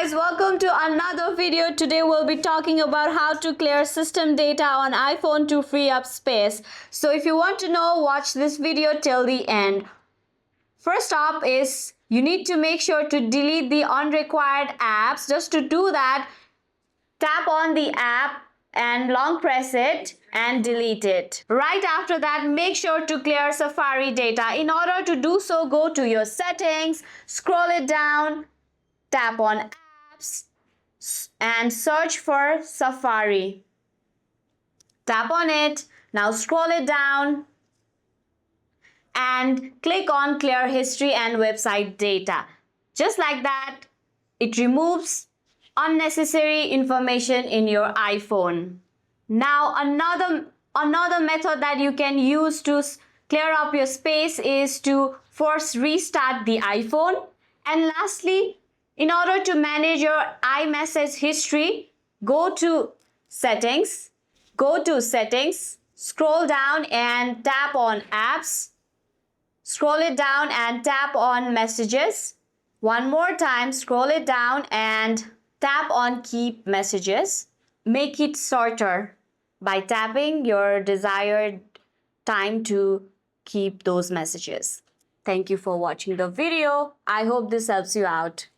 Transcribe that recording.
guys, welcome to another video. Today we'll be talking about how to clear system data on iPhone to free up space. So if you want to know, watch this video till the end. First up is you need to make sure to delete the unrequired apps. Just to do that, tap on the app and long press it and delete it. Right after that, make sure to clear Safari data. In order to do so, go to your settings, scroll it down, tap on apps and search for Safari. Tap on it. Now scroll it down and click on clear history and website data. Just like that, it removes unnecessary information in your iPhone. Now another method that you can use to clear up your space is to force restart the iPhone. And lastly, in order to manage your iMessage history, go to settings, scroll down and tap on apps, scroll it down and tap on messages. One more time, scroll it down and tap on keep messages. Make it shorter by tapping your desired time to keep those messages. Thank you for watching the video. I hope this helps you out.